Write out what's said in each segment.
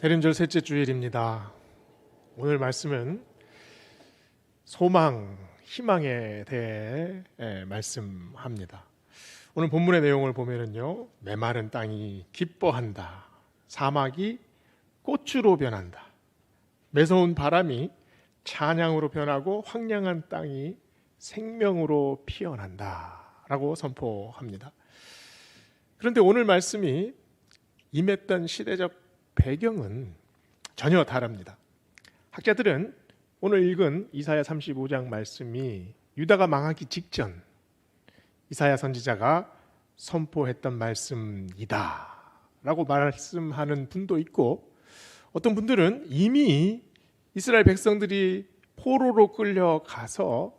대림절 셋째 주일입니다. 오늘 말씀은 소망, 희망에 대해 말씀합니다. 오늘 본문의 내용을 보면은요, 메마른 땅이 기뻐한다. 사막이 꽃으로 변한다. 매서운 바람이 찬양으로 변하고 황량한 땅이 생명으로 피어난다 라고 선포합니다. 그런데 오늘 말씀이 임했던 시대적 배경은 전혀 다릅니다. 학자들은 오늘 읽은 이사야 35장 말씀이 유다가 망하기 직전 이사야 선지자가 선포했던 말씀이다 라고 말씀하는 분도 있고, 어떤 분들은 이미 이스라엘 백성들이 포로로 끌려가서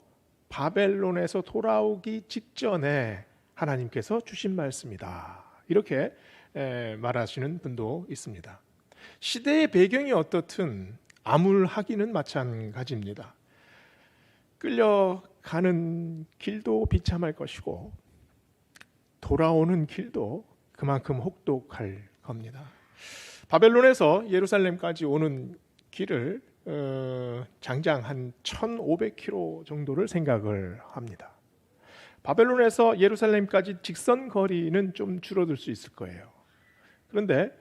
바벨론에서 돌아오기 직전에 하나님께서 주신 말씀이다 이렇게 말하시는 분도 있습니다. 시대의 배경이 어떻든 암울하기는 마찬가지입니다. 끌려가는 길도 비참할 것이고 돌아오는 길도 그만큼 혹독할 겁니다. 바벨론에서 예루살렘까지 오는 길을 장장 한 1500km 정도를 생각을 합니다. 바벨론에서 예루살렘까지 직선 거리는 좀 줄어들 수 있을 거예요. 그런데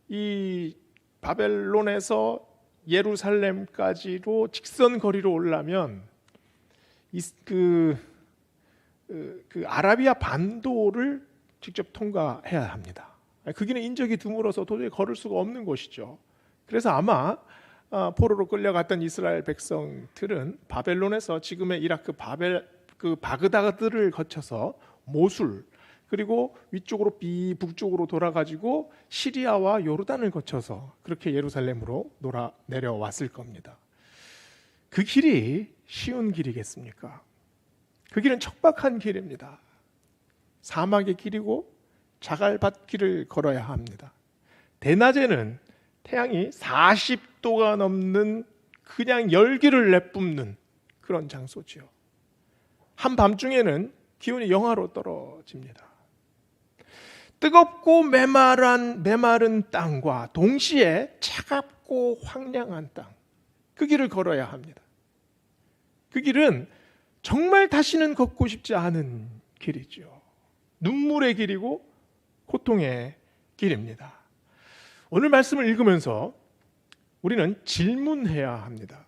이 바벨론에서 예루살렘까지로 직선 거리로 오려면 그 아라비아 반도를 직접 통과해야 합니다. 그 길은 인적이 드물어서 도저히 걸을 수가 없는 곳이죠. 그래서 아마 포로로 끌려갔던 이스라엘 백성들은 바벨론에서 지금의 이라크 바그다드를 거쳐서 모술, 그리고 위쪽으로 북쪽으로 돌아가지고 시리아와 요르단을 거쳐서 그렇게 예루살렘으로 내려왔을 겁니다. 그 길이 쉬운 길이겠습니까? 그 길은 척박한 길입니다. 사막의 길이고 자갈밭길을 걸어야 합니다. 대낮에는 태양이 40도가 넘는 그냥 열기를 내뿜는 그런 장소지요. 한밤중에는 기온이 영하로 떨어집니다. 뜨겁고 메마른 땅과 동시에 차갑고 황량한 땅, 그 길을 걸어야 합니다. 그 길은 정말 다시는 걷고 싶지 않은 길이죠. 눈물의 길이고 고통의 길입니다. 오늘 말씀을 읽으면서 우리는 질문해야 합니다.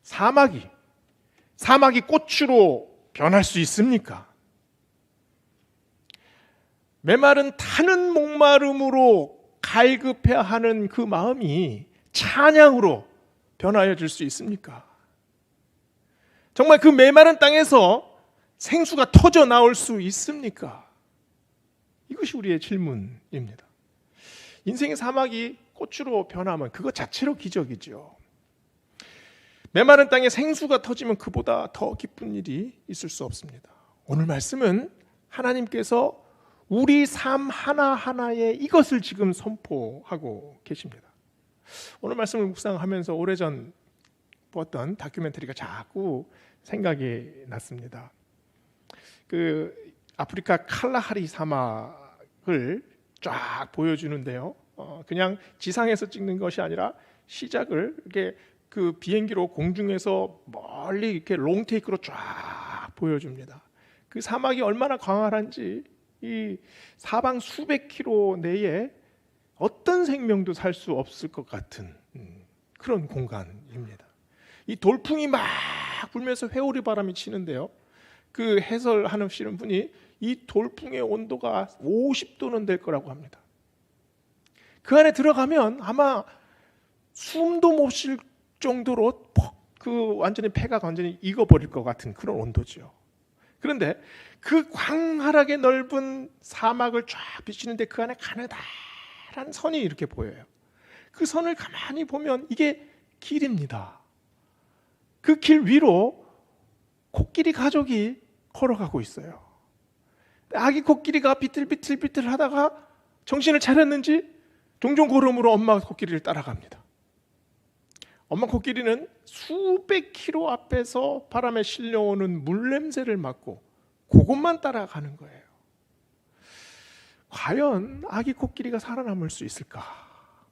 사막이 꽃으로 변할 수 있습니까? 메마른 타는 목마름으로 갈급해야 하는 그 마음이 찬양으로 변하여질 수 있습니까? 정말 그 메마른 땅에서 생수가 터져 나올 수 있습니까? 이것이 우리의 질문입니다. 인생의 사막이 꽃으로 변하면 그것 자체로 기적이죠. 메마른 땅에 생수가 터지면 그보다 더 기쁜 일이 있을 수 없습니다. 오늘 말씀은 하나님께서 우리 삶 하나하나에 이것을 지금 선포하고 계십니다. 오늘 말씀을 묵상하면서 오래전 보았던 다큐멘터리가 자꾸 생각이 났습니다. 그 아프리카 칼라하리 사막을 쫙 보여주는데요. 그냥 지상에서 찍는 것이 아니라 시작을 이렇게 그 비행기로 공중에서 멀리 이렇게 롱테이크로 쫙 보여줍니다. 그 사막이 얼마나 광활한지 이 사방 수백 킬로 내에 어떤 생명도 살 수 없을 것 같은 그런 공간입니다. 이 돌풍이 막 불면서 회오리 바람이 치는데요. 그 해설하시는 분이 이 돌풍의 온도가 50도는 될 거라고 합니다. 그 안에 들어가면 아마 숨도 못 쉴 정도로 완전히 폐가 완전히 익어버릴 것 같은 그런 온도죠. 그런데 그 광활하게 넓은 사막을 쫙 비치는데 그 안에 가느다란 선이 이렇게 보여요. 그 선을 가만히 보면 이게 길입니다. 그 길 위로 코끼리 가족이 걸어가고 있어요. 아기 코끼리가 비틀비틀 하다가 정신을 차렸는지 종종 걸음으로 엄마 코끼리를 따라갑니다. 엄마 코끼리는 수백 킬로 앞에서 바람에 실려오는 물냄새를 맡고 그것만 따라가는 거예요. 과연 아기 코끼리가 살아남을 수 있을까?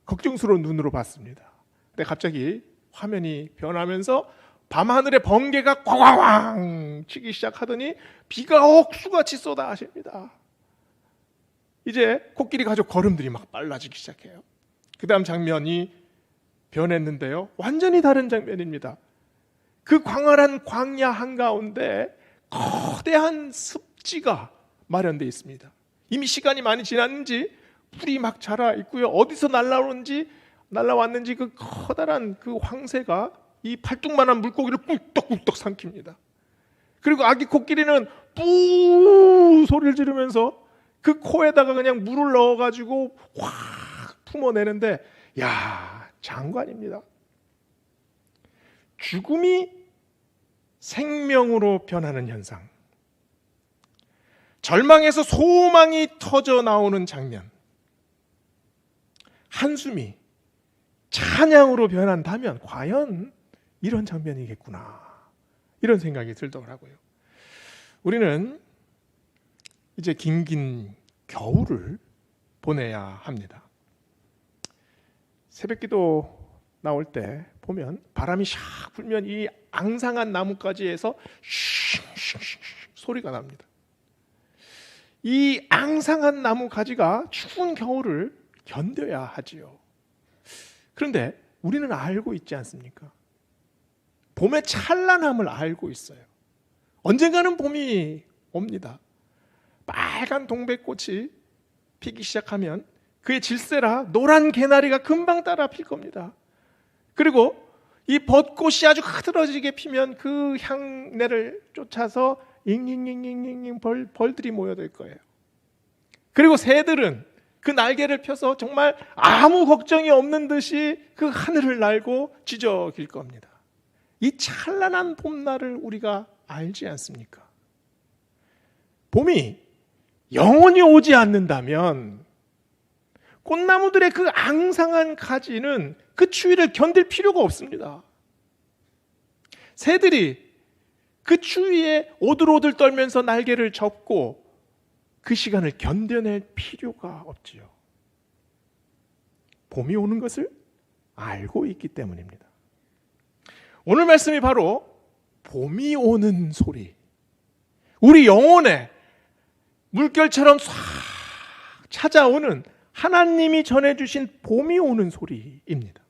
걱정스러운 눈으로 봤습니다. 근데 갑자기 화면이 변하면서 밤하늘에 번개가 꽝꽝 치기 시작하더니 비가 억수같이 쏟아집니다. 이제 코끼리 가족 걸음들이 막 빨라지기 시작해요. 그 다음 장면이 변했는데요, 완전히 다른 장면입니다. 그 광활한 광야 한가운데 거대한 습지가 마련되어 있습니다. 이미 시간이 많이 지났는지 풀이 막 자라 있고요, 어디서 날라왔는지 그 커다란 그 황새가 이 팔뚝만한 물고기를 꿀떡꿀떡 삼킵니다. 그리고 아기 코끼리는 뿌 소리를 지르면서 그 코에다가 그냥 물을 넣어가지고 확 품어내는데, 야, 장관입니다. 죽음이 생명으로 변하는 현상, 절망에서 소망이 터져 나오는 장면, 한숨이 찬양으로 변한다면 과연 이런 장면이겠구나, 이런 생각이 들더라고요. 우리는 이제 긴긴 겨울을 보내야 합니다. 새벽기도 나올 때 보면 바람이 샥 불면 이 앙상한 나뭇가지에서 쉥쉥쉥 소리가 납니다. 이 앙상한 나뭇가지가 추운 겨울을 견뎌야 하지요. 그런데 우리는 알고 있지 않습니까? 봄의 찬란함을 알고 있어요. 언젠가는 봄이 옵니다. 빨간 동백꽃이 피기 시작하면 그의 질세라 노란 개나리가 금방 따라 필 겁니다. 그리고 이 벚꽃이 아주 흐드러지게 피면 그 향내를 쫓아서 잉잉잉잉잉 벌들이 모여들 거예요. 그리고 새들은 그 날개를 펴서 정말 아무 걱정이 없는 듯이 그 하늘을 날고 지저길 겁니다. 이 찬란한 봄날을 우리가 알지 않습니까? 봄이 영원히 오지 않는다면 꽃나무들의 그 앙상한 가지는 그 추위를 견딜 필요가 없습니다. 새들이 그 추위에 오들오들 떨면서 날개를 접고 그 시간을 견뎌낼 필요가 없지요. 봄이 오는 것을 알고 있기 때문입니다. 오늘 말씀이 바로 봄이 오는 소리, 우리 영혼에 물결처럼 싹 찾아오는 하나님이 전해주신 봄이 오는 소리입니다.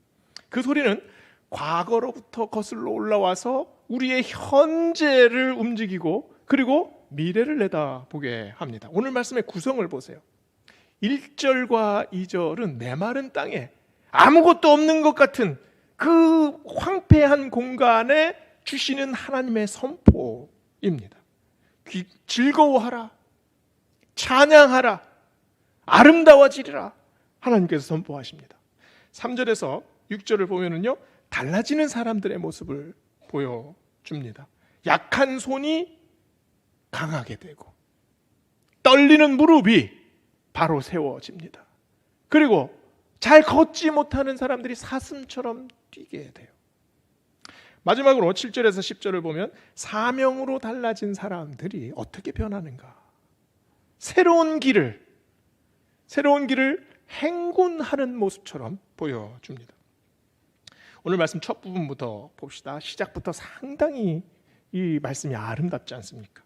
그 소리는 과거로부터 거슬러 올라와서 우리의 현재를 움직이고 그리고 미래를 내다보게 합니다. 오늘 말씀의 구성을 보세요. 1절과 2절은 메마른 땅에 아무것도 없는 것 같은 그 황폐한 공간에 주시는 하나님의 선포입니다. 즐거워하라, 찬양하라, 아름다워지리라, 하나님께서 선포하십니다. 3절에서 6절을 보면은요, 달라지는 사람들의 모습을 보여줍니다. 약한 손이 강하게 되고 떨리는 무릎이 바로 세워집니다. 그리고 잘 걷지 못하는 사람들이 사슴처럼 뛰게 돼요. 마지막으로 7절에서 10절을 보면 사명으로 달라진 사람들이 어떻게 변하는가, 새로운 길을 행군하는 모습처럼 보여줍니다. 오늘 말씀 첫 부분부터 봅시다. 시작부터 상당히 이 말씀이 아름답지 않습니까?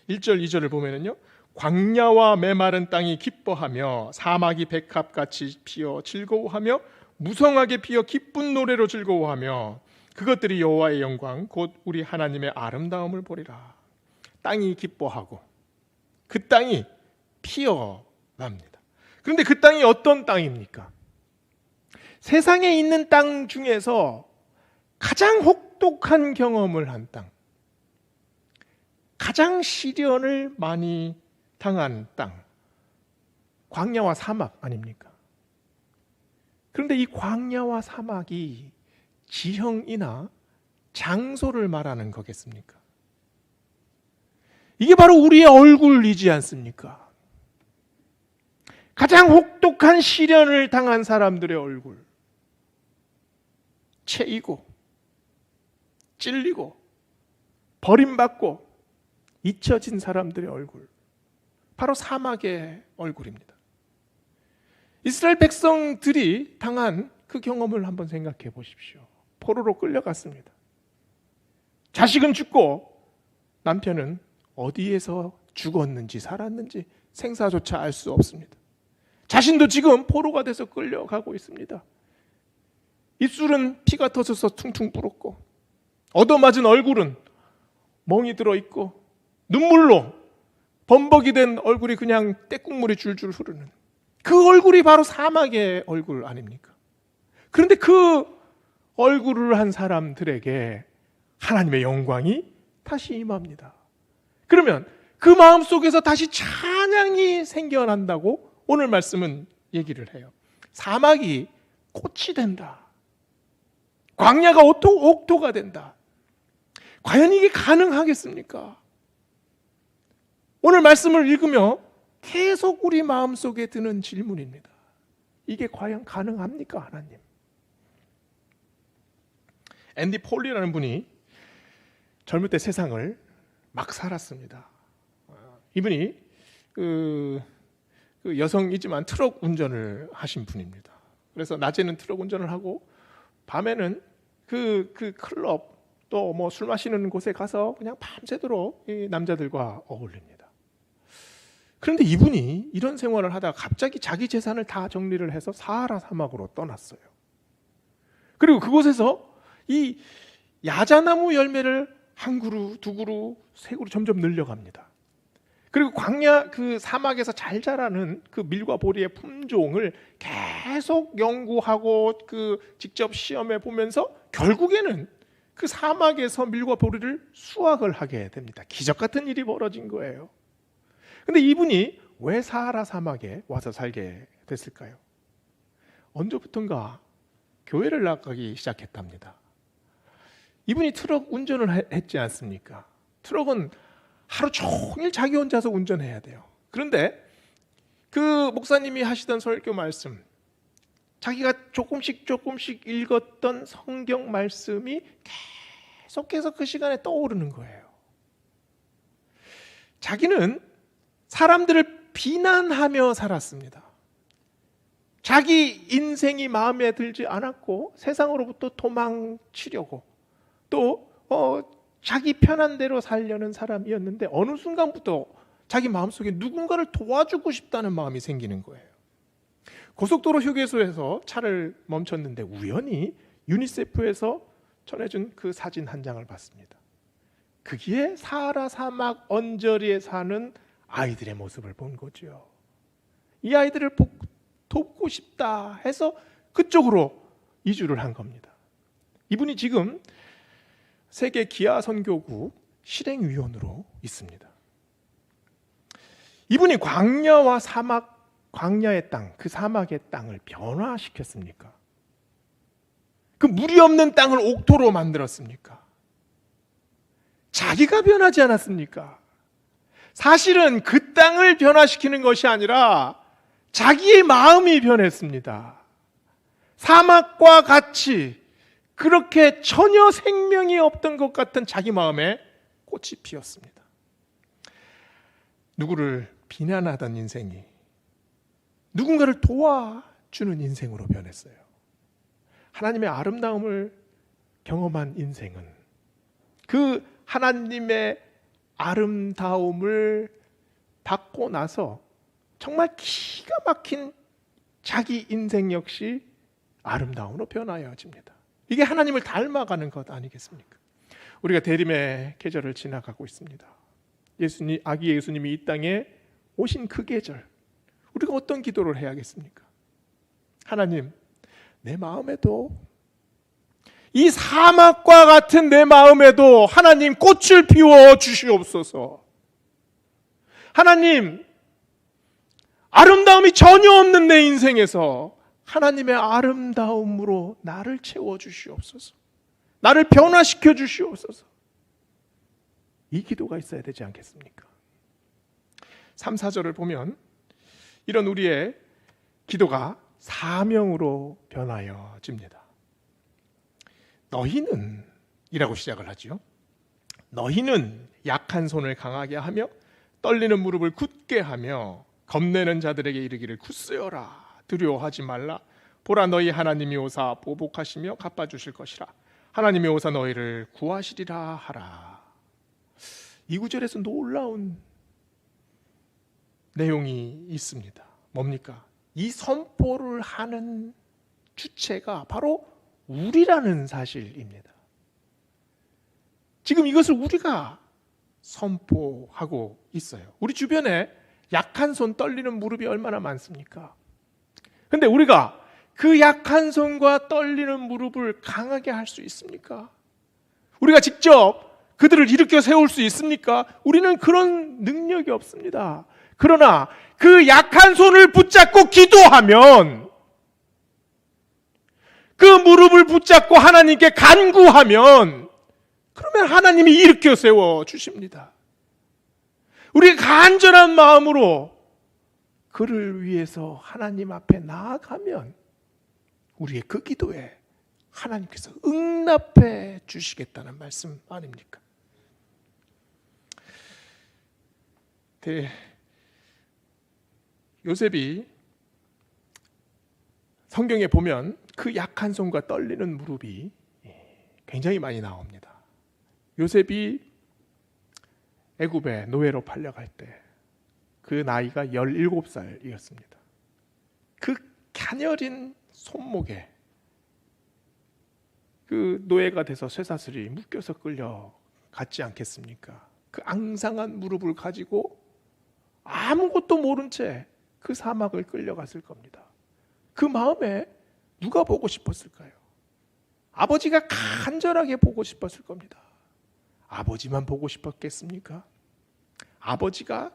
1절, 2절을 보면은요, 광야와 메마른 땅이 기뻐하며 사막이 백합같이 피어 즐거워하며 무성하게 피어 기쁜 노래로 즐거워하며 그것들이 여호와의 영광 곧 우리 하나님의 아름다움을 보리라. 땅이 기뻐하고 그 땅이 피어납니다. 그런데 그 땅이 어떤 땅입니까? 세상에 있는 땅 중에서 가장 혹독한 경험을 한 땅, 가장 시련을 많이 당한 땅, 광야와 사막 아닙니까? 그런데 이 광야와 사막이 지형이나 장소를 말하는 거겠습니까? 이게 바로 우리의 얼굴이지 않습니까? 가장 혹독한 시련을 당한 사람들의 얼굴, 채이고 찔리고 버림받고 잊혀진 사람들의 얼굴, 바로 사막의 얼굴입니다. 이스라엘 백성들이 당한 그 경험을 한번 생각해 보십시오. 포로로 끌려갔습니다. 자식은 죽고 남편은 어디에서 죽었는지 살았는지 생사조차 알 수 없습니다. 자신도 지금 포로가 돼서 끌려가고 있습니다. 입술은 피가 터져서 퉁퉁 불었고 얻어맞은 얼굴은 멍이 들어있고 눈물로 범벅이 된 얼굴이 그냥 떼국물이 줄줄 흐르는 그 얼굴이 바로 사막의 얼굴 아닙니까? 그런데 그 얼굴을 한 사람들에게 하나님의 영광이 다시 임합니다. 그러면 그 마음속에서 다시 찬양이 생겨난다고 오늘 말씀은 얘기를 해요. 사막이 꽃이 된다. 광야가 옥토가 된다. 과연 이게 가능하겠습니까? 오늘 말씀을 읽으며 계속 우리 마음속에 드는 질문입니다. 이게 과연 가능합니까, 하나님? 앤디 폴리라는 분이 젊을 때 세상을 막 살았습니다. 이분이 그 여성이지만 트럭 운전을 하신 분입니다. 그래서 낮에는 트럭 운전을 하고 밤에는 그 클럽 또 뭐 술 마시는 곳에 가서 그냥 밤새도록 이 남자들과 어울립니다. 그런데 이분이 이런 생활을 하다가 갑자기 자기 재산을 다 정리를 해서 사하라 사막으로 떠났어요. 그리고 그곳에서 이 야자나무 열매를 한 그루, 두 그루, 세 그루 점점 늘려갑니다. 그리고 광야 그 사막에서 잘 자라는 그 밀과 보리의 품종을 계속 연구하고 그 직접 시험해 보면서 결국에는 그 사막에서 밀과 보리를 수확을 하게 됩니다. 기적 같은 일이 벌어진 거예요. 근데 이분이 왜 사하라 사막에 와서 살게 됐을까요? 언제부턴가 교회를 나가기 시작했답니다. 이분이 트럭 운전을 했지 않습니까? 트럭은 하루 종일 자기 혼자서 운전해야 돼요. 그런데 그 목사님이 하시던 설교 말씀, 자기가 조금씩 읽었던 성경 말씀이 계속해서 그 시간에 떠오르는 거예요. 자기는 사람들을 비난하며 살았습니다. 자기 인생이 마음에 들지 않았고 세상으로부터 도망치려고 또 자기 편한 대로 살려는 사람이었는데 어느 순간부터 자기 마음속에 누군가를 도와주고 싶다는 마음이 생기는 거예요. 고속도로 휴게소에서 차를 멈췄는데 우연히 유니세프에서 전해준 그 사진 한 장을 봤습니다. 거기에 사하라 사막 언저리에 사는 아이들의 모습을 본 거죠. 이 아이들을 돕고 싶다 해서 그쪽으로 이주를 한 겁니다. 이분이 지금 세계 기아 선교국 실행위원으로 있습니다. 이분이 광야와 사막, 광야의 땅, 그 사막의 땅을 변화시켰습니까? 그 물이 없는 땅을 옥토로 만들었습니까? 자기가 변하지 않았습니까? 사실은 그 땅을 변화시키는 것이 아니라 자기의 마음이 변했습니다. 사막과 같이 그렇게 전혀 생명이 없던 것 같은 자기 마음에 꽃이 피었습니다. 누구를 비난하던 인생이 누군가를 도와주는 인생으로 변했어요. 하나님의 아름다움을 경험한 인생은 그 하나님의 아름다움을 받고 나서 정말 기가 막힌 자기 인생 역시 아름다움으로 변하여집니다. 이게 하나님을 닮아가는 것 아니겠습니까? 우리가 대림의 계절을 지나가고 있습니다. 아기 예수님이 이 땅에 오신 그 계절, 우리가 어떤 기도를 해야겠습니까? 하나님, 내 마음에도 이 사막과 같은 내 마음에도 하나님 꽃을 피워 주시옵소서. 하나님, 아름다움이 전혀 없는 내 인생에서 하나님의 아름다움으로 나를 채워 주시옵소서. 나를 변화시켜 주시옵소서. 이 기도가 있어야 되지 않겠습니까? 3, 4절을 보면 이런 우리의 기도가 사명으로 변하여집니다. 너희는 이라고 시작을 하죠. 너희는 약한 손을 강하게 하며 떨리는 무릎을 굳게 하며 겁내는 자들에게 이르기를 굳세어라 두려워하지 말라. 보라, 너희 하나님이 오사 보복하시며 갚아주실 것이라. 하나님이 오사 너희를 구하시리라 하라. 이 구절에서 놀라운 내용이 있습니다. 뭡니까? 이 선포를 하는 주체가 바로 우리라는 사실입니다. 지금 이것을 우리가 선포하고 있어요. 우리 주변에 약한 손, 떨리는 무릎이 얼마나 많습니까? 근데 우리가 그 약한 손과 떨리는 무릎을 강하게 할 수 있습니까? 우리가 직접 그들을 일으켜 세울 수 있습니까? 우리는 그런 능력이 없습니다. 그러나 그 약한 손을 붙잡고 기도하면, 그 무릎을 붙잡고 하나님께 간구하면, 그러면 하나님이 일으켜 세워 주십니다. 우리가 간절한 마음으로 그를 위해서 하나님 앞에 나아가면 우리의 그 기도에 하나님께서 응답해 주시겠다는 말씀 아닙니까? 요셉이 성경에 보면 그 약한 손과 떨리는 무릎이 굉장히 많이 나옵니다. 요셉이 애굽에 노예로 팔려갈 때 그 나이가 17살이었습니다. 그 갸녀린 손목에 그 노예가 돼서 쇠사슬이 묶여서 끌려갔지 않겠습니까? 그 앙상한 무릎을 가지고 아무것도 모른 채 그 사막을 끌려갔을 겁니다. 그 마음에 누가 보고 싶었을까요? 아버지가 간절하게 보고 싶었을 겁니다. 아버지만 보고 싶었겠습니까? 아버지가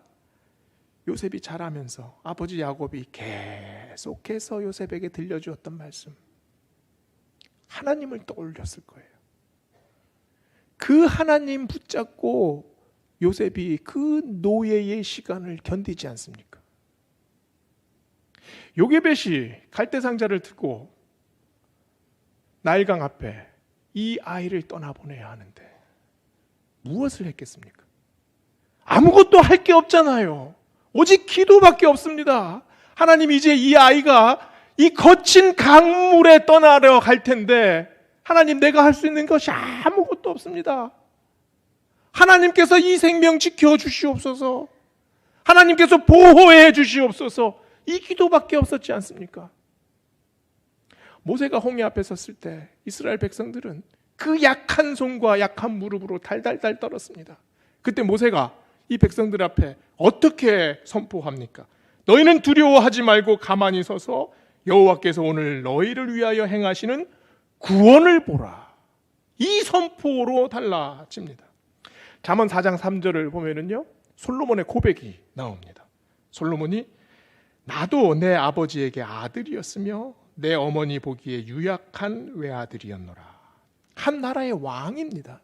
요셉이 자라면서 아버지 야곱이 계속해서 요셉에게 들려주었던 말씀, 하나님을 떠올렸을 거예요. 그 하나님 붙잡고 요셉이 그 노예의 시간을 견디지 않습니까? 요게벳이 갈대상자를 들고 나일강 앞에 이 아이를 떠나보내야 하는데 무엇을 했겠습니까? 아무것도 할 게 없잖아요. 오직 기도밖에 없습니다. 하나님, 이제 이 아이가 이 거친 강물에 떠나려 갈 텐데 하나님, 내가 할 수 있는 것이 아무것도 없습니다. 하나님께서 이 생명 지켜주시옵소서. 하나님께서 보호해 주시옵소서. 이 기도밖에 없었지 않습니까? 모세가 홍해 앞에 섰을 때 이스라엘 백성들은 그 약한 손과 약한 무릎으로 달달달 떨었습니다. 그때 모세가 이 백성들 앞에 어떻게 선포합니까? 너희는 두려워하지 말고 가만히 서서 여호와께서 오늘 너희를 위하여 행하시는 구원을 보라. 이 선포로 달라집니다. 잠언 4장 3절을 보면은요, 솔로몬의 고백이 나옵니다. 솔로몬이 나도 내 아버지에게 아들이었으며 내 어머니 보기에 유약한 외아들이었노라. 한 나라의 왕입니다.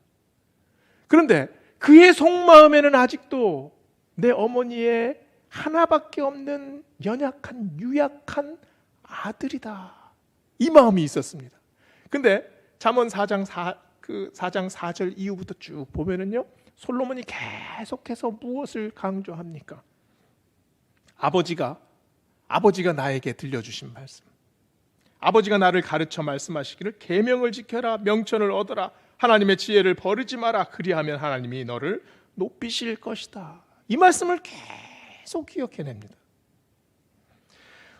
그런데 그의 속마음에는 아직도 내 어머니의 하나밖에 없는 연약한 유약한 아들이다, 이 마음이 있었습니다. 근데 잠언 4장 4절 이후부터 쭉 보면은요, 솔로몬이 계속해서 무엇을 강조합니까? 아버지가 나에게 들려주신 말씀, 아버지가 나를 가르쳐 말씀하시기를 계명을 지켜라, 명천을 얻어라, 하나님의 지혜를 버리지 마라, 그리하면 하나님이 너를 높이실 것이다. 이 말씀을 계속 기억해냅니다.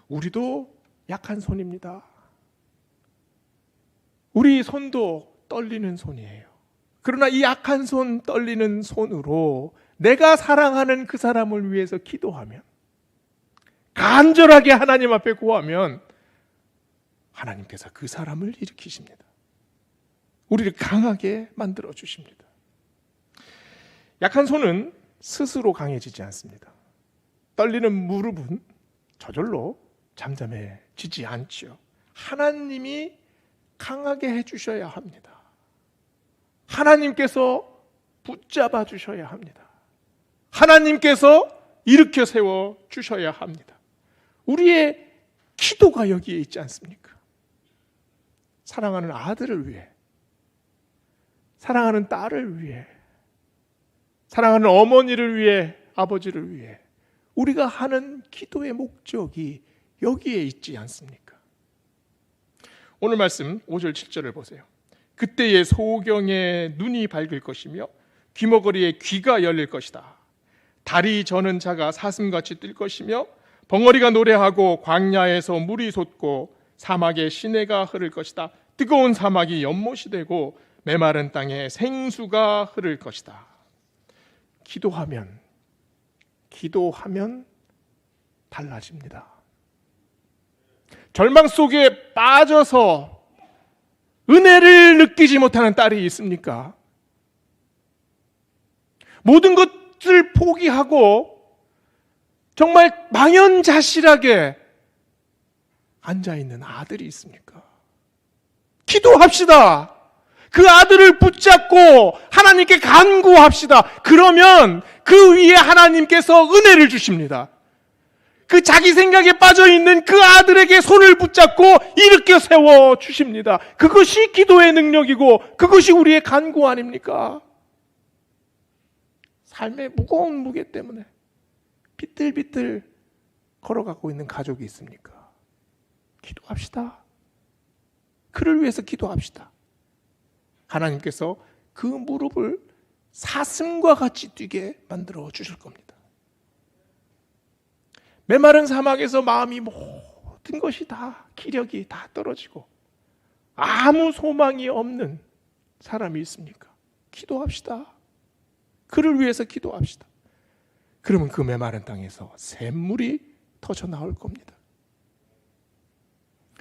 우리도 약한 손입니다. 우리 손도 떨리는 손이에요. 그러나 이 약한 손, 떨리는 손으로 내가 사랑하는 그 사람을 위해서 기도하면, 간절하게 하나님 앞에 구하면 하나님께서 그 사람을 일으키십니다. 우리를 강하게 만들어 주십니다. 약한 손은 스스로 강해지지 않습니다. 떨리는 무릎은 저절로 잠잠해지지 않지요. 하나님이 강하게 해주셔야 합니다. 하나님께서 붙잡아 주셔야 합니다. 하나님께서 일으켜 세워 주셔야 합니다. 우리의 기도가 여기에 있지 않습니까? 사랑하는 아들을 위해, 사랑하는 딸을 위해, 사랑하는 어머니를 위해, 아버지를 위해 우리가 하는 기도의 목적이 여기에 있지 않습니까? 오늘 말씀 5절 7절을 보세요. 그때의 소경의 눈이 밝을 것이며 귀머거리의 귀가 열릴 것이다. 달이 저는 자가 사슴같이 뛸 것이며 벙어리가 노래하고 광야에서 물이 솟고 사막에 시내가 흐를 것이다. 뜨거운 사막이 연못이 되고 메마른 땅에 생수가 흐를 것이다. 기도하면 달라집니다. 절망 속에 빠져서 은혜를 느끼지 못하는 딸이 있습니까? 모든 것을 포기하고 정말 망연자실하게 앉아있는 아들이 있습니까? 기도합시다. 그 아들을 붙잡고 하나님께 간구합시다. 그러면 그 위에 하나님께서 은혜를 주십니다. 그 자기 생각에 빠져있는 그 아들에게 손을 붙잡고 일으켜 세워 주십니다. 그것이 기도의 능력이고 그것이 우리의 간구 아닙니까? 삶의 무거운 무게 때문에 비틀비틀 걸어가고 있는 가족이 있습니까? 기도합시다. 그를 위해서 기도합시다. 하나님께서 그 무릎을 사슴과 같이 뛰게 만들어 주실 겁니다. 메마른 사막에서 마음이 모든 것이 다 기력이 다 떨어지고 아무 소망이 없는 사람이 있습니까? 기도합시다. 그를 위해서 기도합시다. 그러면 그 메마른 땅에서 샘물이 터져 나올 겁니다.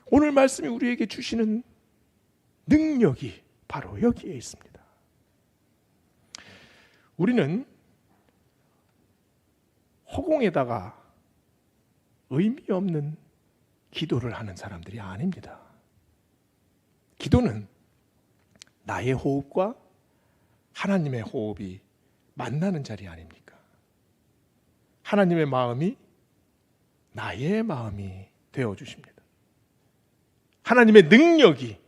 오늘 말씀이 우리에게 주시는 능력이 바로 여기에 있습니다. 우리는 허공에다가 의미 없는 기도를 하는 사람들이 아닙니다. 기도는 나의 호흡과 하나님의 호흡이 만나는 자리 아닙니까? 하나님의 마음이 나의 마음이 되어주십니다. 하나님의 능력이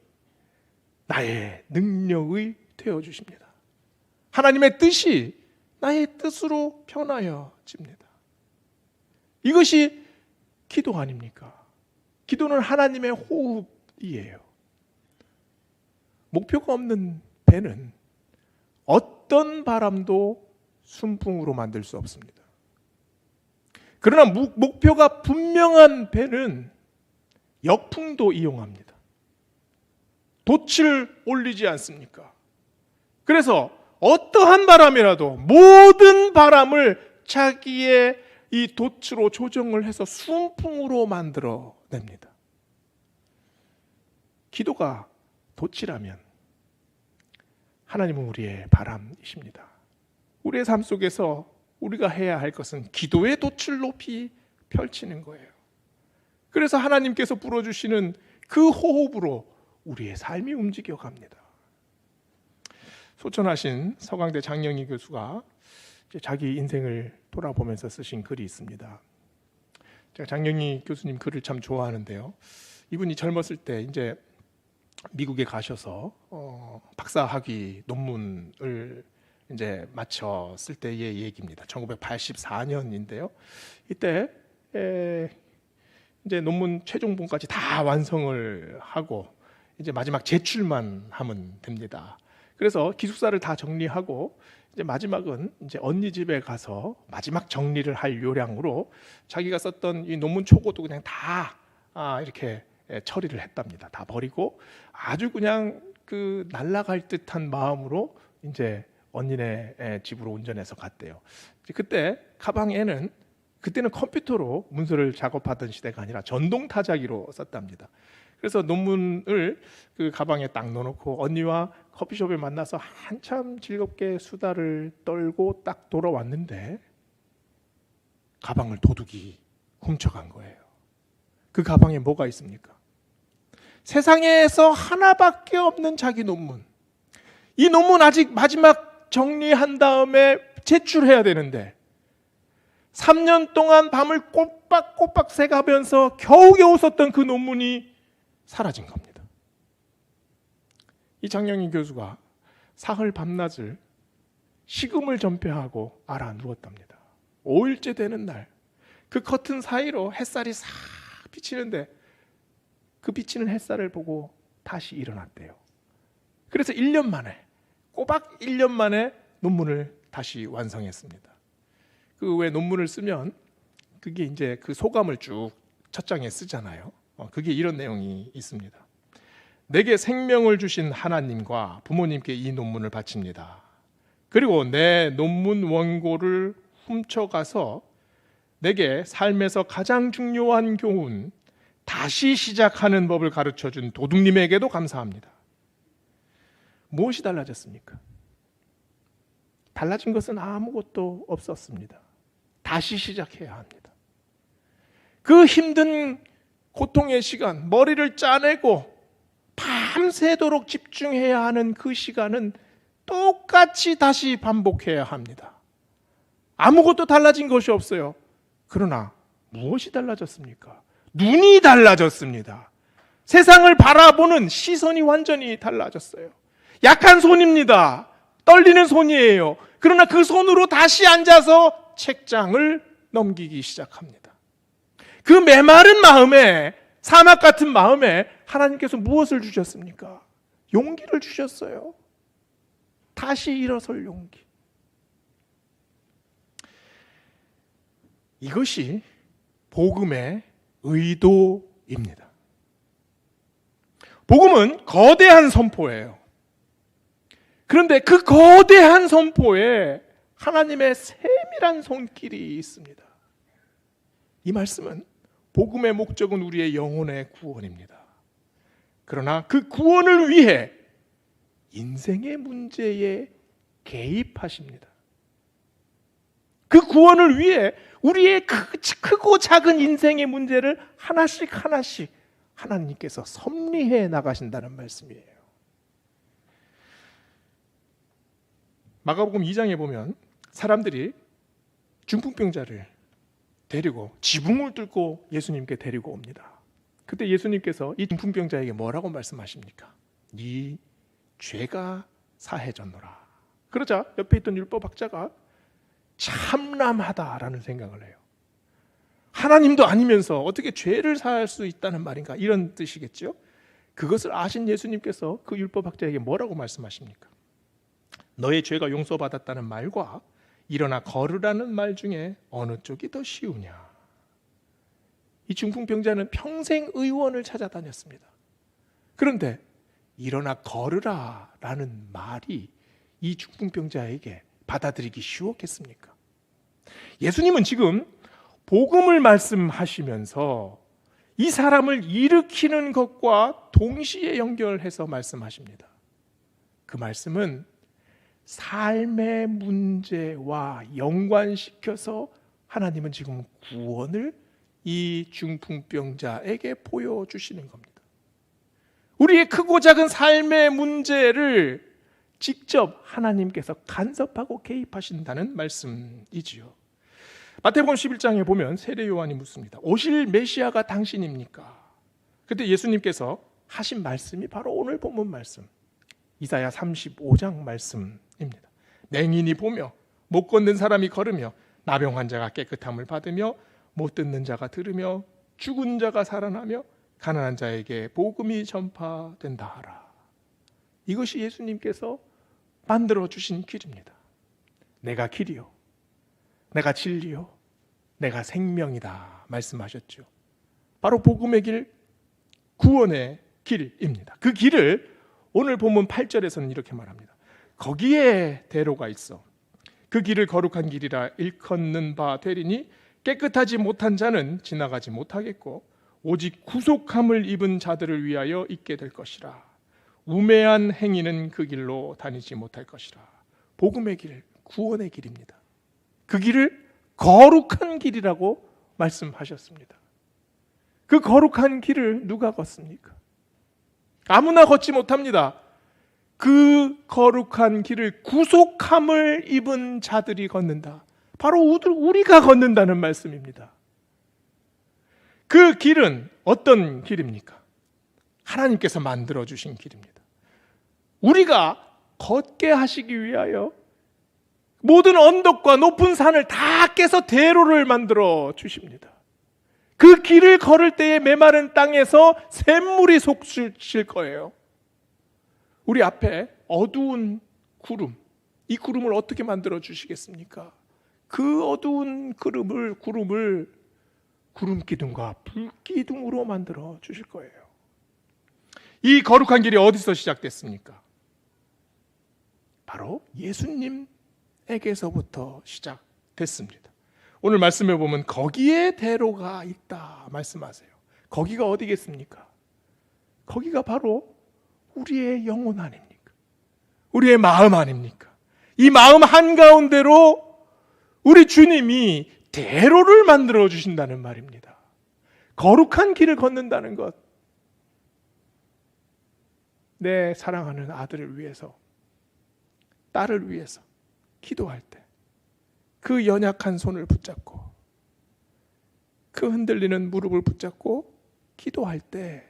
나의 능력이 되어주십니다. 하나님의 뜻이 나의 뜻으로 변하여집니다. 이것이 기도 아닙니까? 기도는 하나님의 호흡이에요. 목표가 없는 배는 어떤 바람도 순풍으로 만들 수 없습니다. 그러나 목표가 분명한 배는 역풍도 이용합니다. 돛을 올리지 않습니까? 그래서 어떠한 바람이라도 모든 바람을 자기의 이 돛으로 조정을 해서 순풍으로 만들어냅니다. 기도가 돛이라면 하나님은 우리의 바람이십니다. 우리의 삶 속에서 우리가 해야 할 것은 기도의 돛을 높이 펼치는 거예요. 그래서 하나님께서 불어주시는 그 호흡으로 우리의 삶이 움직여갑니다. 소천하신 서강대 장영희 교수가 자기 인생을 돌아보면서 쓰신 글이 있습니다. 제가 장영희 교수님 글을 참 좋아하는데요. 이분이 젊었을 때 이제 미국에 가셔서 박사학위 논문을 이제 마쳤을 때의 얘기입니다. 1984년인데요. 이때 이제 논문 최종본까지 다 완성을 하고 이제 마지막 제출만 하면 됩니다. 그래서 기숙사를 다 정리하고 이제 마지막은 이제 언니 집에 가서 마지막 정리를 할 요량으로 자기가 썼던 이 논문 초고도 그냥 다 이렇게 처리를 했답니다. 다 버리고 아주 그냥 그 날아갈 듯한 마음으로 이제 언니네 집으로 운전해서 갔대요. 그때 가방에는 그때는 컴퓨터로 문서를 작업하던 시대가 아니라 전동 타자기로 썼답니다. 그래서 논문을 그 가방에 딱 넣어놓고 언니와 커피숍에 만나서 한참 즐겁게 수다를 떨고 딱 돌아왔는데 가방을 도둑이 훔쳐간 거예요. 그 가방에 뭐가 있습니까? 세상에서 하나밖에 없는 자기 논문. 이 논문 아직 마지막 정리한 다음에 제출해야 되는데 3년 동안 밤을 꼬박꼬박 새가면서 겨우겨우 썼던 그 논문이 사라진 겁니다. 이 장영희 교수가 사흘 밤낮을 식음을 전폐하고 알아 누웠답니다. 5일째 되는 날 그 커튼 사이로 햇살이 싹 비치는데 그 비치는 햇살을 보고 다시 일어났대요. 그래서 1년 만에, 꼬박 1년 만에 논문을 다시 완성했습니다. 그 왜 논문을 쓰면 그게 이제 그 소감을 쭉 첫 장에 쓰잖아요. 그게 이런 내용이 있습니다. 내게 생명을 주신 하나님과 부모님께 이 논문을 바칩니다. 그리고 내 논문 원고를 훔쳐가서 내게 삶에서 가장 중요한 교훈, 다시 시작하는 법을 가르쳐준 도둑님에게도 감사합니다. 무엇이 달라졌습니까? 달라진 것은 아무것도 없었습니다. 다시 시작해야 합니다. 그 힘든 고통의 시간, 머리를 짜내고 밤새도록 집중해야 하는 그 시간은 똑같이 다시 반복해야 합니다. 아무것도 달라진 것이 없어요. 그러나 무엇이 달라졌습니까? 눈이 달라졌습니다. 세상을 바라보는 시선이 완전히 달라졌어요. 약한 손입니다. 떨리는 손이에요. 그러나 그 손으로 다시 앉아서 책장을 넘기기 시작합니다. 그 메마른 마음에, 사막 같은 마음에 하나님께서 무엇을 주셨습니까? 용기를 주셨어요. 다시 일어설 용기. 이것이 복음의 의도입니다. 복음은 거대한 선포예요. 그런데 그 거대한 선포에 하나님의 세밀한 손길이 있습니다. 이 말씀은 복음의 목적은 우리의 영혼의 구원입니다. 그러나 그 구원을 위해 인생의 문제에 개입하십니다. 그 구원을 위해 우리의 크고 작은 인생의 문제를 하나씩 하나님께서 섭리해 나가신다는 말씀이에요. 마가복음 2장에 보면 사람들이 중풍병자를 데리고 지붕을 뚫고 예수님께 데리고 옵니다. 그때 예수님께서 이 중풍병자에게 뭐라고 말씀하십니까? 네 죄가 사해졌노라. 그러자 옆에 있던 율법학자가 참람하다라는 생각을 해요. 하나님도 아니면서 어떻게 죄를 사할 수 있다는 말인가? 이런 뜻이겠죠. 그것을 아신 예수님께서 그 율법학자에게 뭐라고 말씀하십니까? 너의 죄가 용서받았다는 말과 일어나 걸으라는 말 중에 어느 쪽이 더 쉬우냐? 이 중풍병자는 평생 의원을 찾아다녔습니다. 그런데 일어나 걸으라라는 말이 이 중풍병자에게 받아들이기 쉬웠겠습니까? 예수님은 지금 복음을 말씀하시면서 이 사람을 일으키는 것과 동시에 연결해서 말씀하십니다. 그 말씀은 삶의 문제와 연관시켜서 하나님은 지금 구원을 이 중풍병자에게 보여주시는 겁니다. 우리의 크고 작은 삶의 문제를 직접 하나님께서 간섭하고 개입하신다는 말씀이지요. 마태복음 11장에 보면 세례 요한이 묻습니다. 오실 메시아가 당신입니까? 그때 예수님께서 하신 말씀이 바로 오늘 본문 말씀, 이사야 35장 말씀입니다. 맹인이 보며 못 걷는 사람이 걸으며 나병 환자가 깨끗함을 받으며 못 듣는 자가 들으며 죽은 자가 살아나며 가난한 자에게 복음이 전파된다 하라. 이것이 예수님께서 만들어 주신 길입니다. 내가 길이요, 내가 진리요, 내가 생명이다 말씀하셨죠. 바로 복음의 길, 구원의 길입니다. 그 길을 오늘 본문 8절에서는 이렇게 말합니다. 거기에 대로가 있어 그 길을 거룩한 길이라 일컫는 바 되리니 깨끗하지 못한 자는 지나가지 못하겠고 오직 구속함을 입은 자들을 위하여 있게 될 것이라. 우매한 행위는 그 길로 다니지 못할 것이라. 복음의 길, 구원의 길입니다. 그 길을 거룩한 길이라고 말씀하셨습니다. 그 거룩한 길을 누가 걷습니까? 아무나 걷지 못합니다. 그 거룩한 길을 구속함을 입은 자들이 걷는다. 바로 우리가 걷는다는 말씀입니다. 그 길은 어떤 길입니까? 하나님께서 만들어주신 길입니다. 우리가 걷게 하시기 위하여 모든 언덕과 높은 산을 다 깨서 대로를 만들어 주십니다. 그 길을 걸을 때에 메마른 땅에서 샘물이 솟으실 거예요. 우리 앞에 어두운 구름, 이 구름을 어떻게 만들어 주시겠습니까? 그 어두운 구름을 구름기둥과 불기둥으로 만들어 주실 거예요. 이 거룩한 길이 어디서 시작됐습니까? 바로 예수님에게서부터 시작됐습니다. 오늘 말씀해 보면 거기에 대로가 있다 말씀하세요. 거기가 어디겠습니까? 거기가 바로 우리의 영혼 아닙니까? 우리의 마음 아닙니까? 이 마음 한가운데로 우리 주님이 대로를 만들어 주신다는 말입니다. 거룩한 길을 걷는다는 것. 내 사랑하는 아들을 위해서, 딸을 위해서 기도할 때 그 연약한 손을 붙잡고, 그 흔들리는 무릎을 붙잡고 기도할 때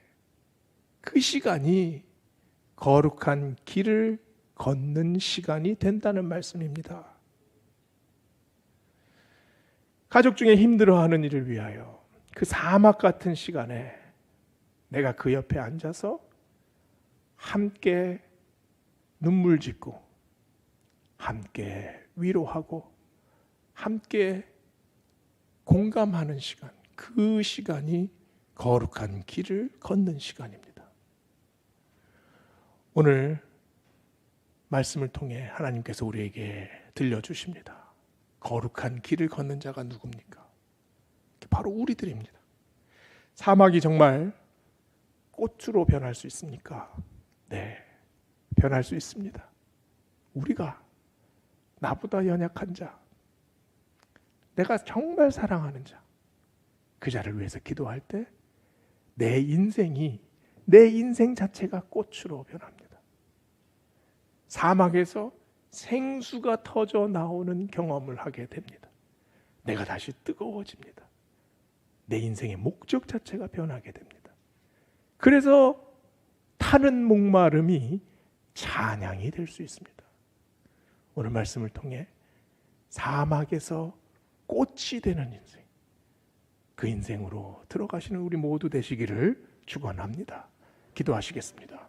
그 시간이 거룩한 길을 걷는 시간이 된다는 말씀입니다. 가족 중에 힘들어하는 이를 위하여 그 사막 같은 시간에 내가 그 옆에 앉아서 함께 눈물 짓고 함께 위로하고 함께 공감하는 시간, 그 시간이 거룩한 길을 걷는 시간입니다. 오늘 말씀을 통해 하나님께서 우리에게 들려주십니다. 거룩한 길을 걷는 자가 누굽니까? 바로 우리들입니다. 사막이 정말 꽃으로 변할 수 있습니까? 네, 변할 수 있습니다. 우리가 나보다 연약한 자, 내가 정말 사랑하는 자, 그 자를 위해서 기도할 때 내 인생 자체가 꽃으로 변합니다. 사막에서 생수가 터져 나오는 경험을 하게 됩니다. 내가 다시 뜨거워집니다. 내 인생의 목적 자체가 변하게 됩니다. 그래서 타는 목마름이 찬양이 될 수 있습니다. 오늘 말씀을 통해 사막에서 꽃이 되는 인생, 그 인생으로 들어가시는 우리 모두 되시기를 축원합니다. 기도하시겠습니다.